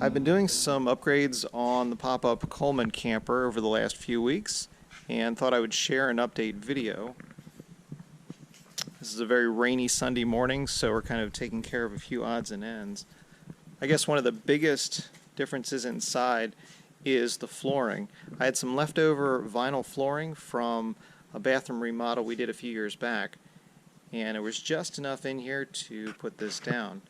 I've been doing some upgrades on the pop-up Coleman camper over the last few weeks and thought I would share an update video. This is a very rainy Sunday morning, so we're kind of taking care of a few odds and ends. I guess one of the biggest differences inside is the flooring. I had some leftover vinyl flooring from a bathroom remodel we did a few years back, and it was just enough in here to put this down.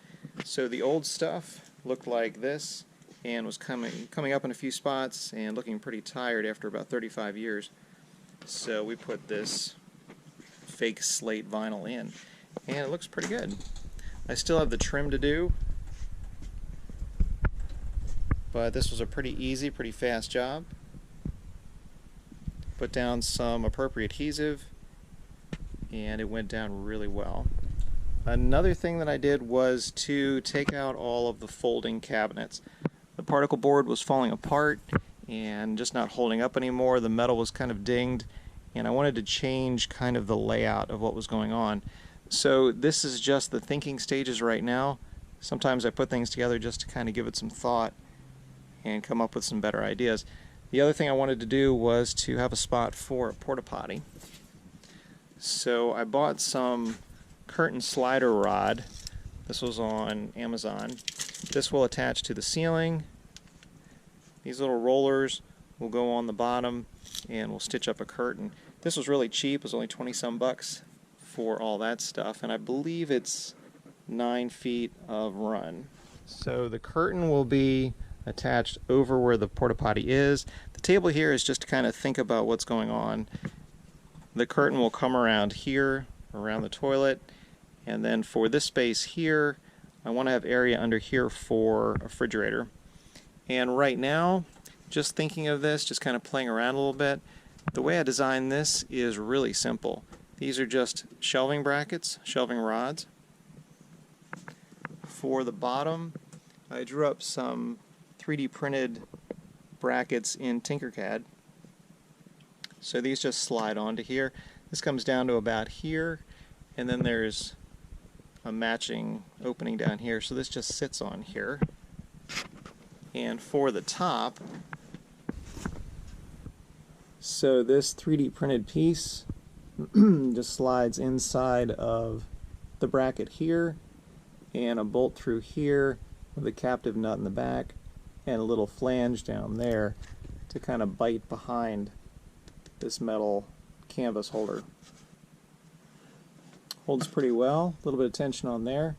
So the old stuff looked like this and was coming up in a few spots and looking pretty tired after about 35 years. So we put this fake slate vinyl in, and it looks pretty good. I still have the trim to do, but this was a pretty easy, pretty fast job. Put down some appropriate adhesive and it went down really well. Another thing that I did was to take out all of the folding cabinets. The particle board was falling apart and just not holding up anymore. The metal was kind of dinged, and I wanted to change kind of the layout of what was going on. So this is just the thinking stages right now. Sometimes I put things together just to kind of give it some thought and come up with some better ideas. The other thing I wanted to do was to have a spot for a porta potty. So I bought some curtain slider rod. This was on Amazon. This will attach to the ceiling. These little rollers will go on the bottom and we'll stitch up a curtain. This was really cheap. It was only 20 some bucks for all that stuff, and I believe it's 9 feet of run. So the curtain will be attached over where the porta potty is. The table here is just to kind of think about what's going on. The curtain will come around here, around the toilet, and then for this space here, I want to have area under here for a refrigerator. And right now, just thinking of this, just kind of playing around a little bit, the way I designed this is really simple. These are just shelving brackets, shelving rods. For the bottom, I drew up some 3D printed brackets in Tinkercad. So these just slide onto here. This comes down to about here, and then there's a matching opening down here, so this just sits on here. And for the top, so this 3D printed piece just slides inside of the bracket here, and a bolt through here with a captive nut in the back, and a little flange down there to kind of bite behind this metal canvas holder. Holds pretty well, a little bit of tension on there,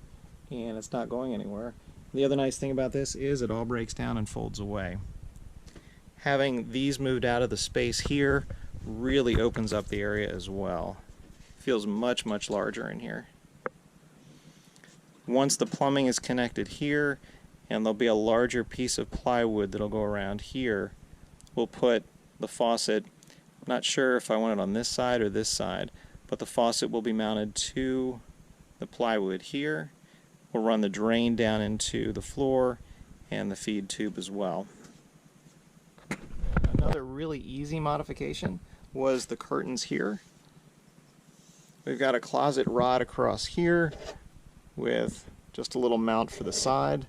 and it's not going anywhere. The other nice thing about this is it all breaks down and folds away. Having these moved out of the space here really opens up the area as well. Feels much, much larger in here. Once the plumbing is connected here, and there'll be a larger piece of plywood that'll go around here, we'll put the faucet, I'm not sure if I want it on this side or this side, but the faucet will be mounted to the plywood here. We'll run the drain down into the floor and the feed tube as well. Another really easy modification was the curtains here. We've got a closet rod across here with just a little mount for the side.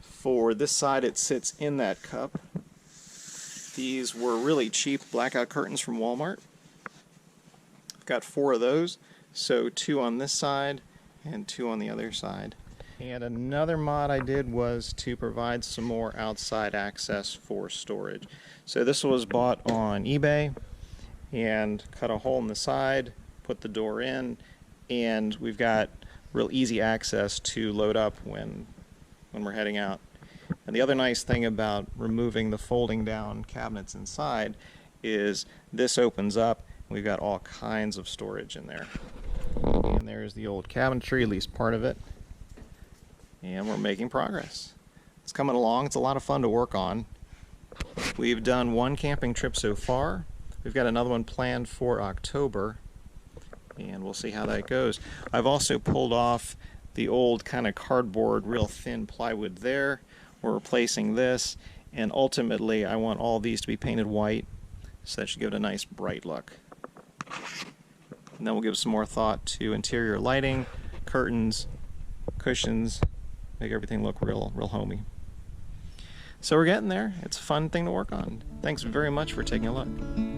For this side, it sits in that cup. These were really cheap blackout curtains from Walmart. I've got 4 of those, so 2 on this side and 2 on the other side. And another mod I did was to provide some more outside access for storage. So this was bought on eBay, and cut a hole in the side, put the door in, and we've got real easy access to load up when we're heading out. And the other nice thing about removing the folding down cabinets inside is this opens up. We've got all kinds of storage in there. And there's the old cabinetry, at least part of it. And we're making progress. It's coming along. It's a lot of fun to work on. We've done 1 camping trip so far. We've got another one planned for October, and we'll see how that goes. I've also pulled off the old kind of cardboard, real thin plywood there. We're replacing this, and ultimately I want all these to be painted white, so that should give it a nice bright look. And then we'll give some more thought to interior lighting, curtains, cushions, make everything look real homey. So we're getting there. It's a fun thing to work on. Thanks very much for taking a look.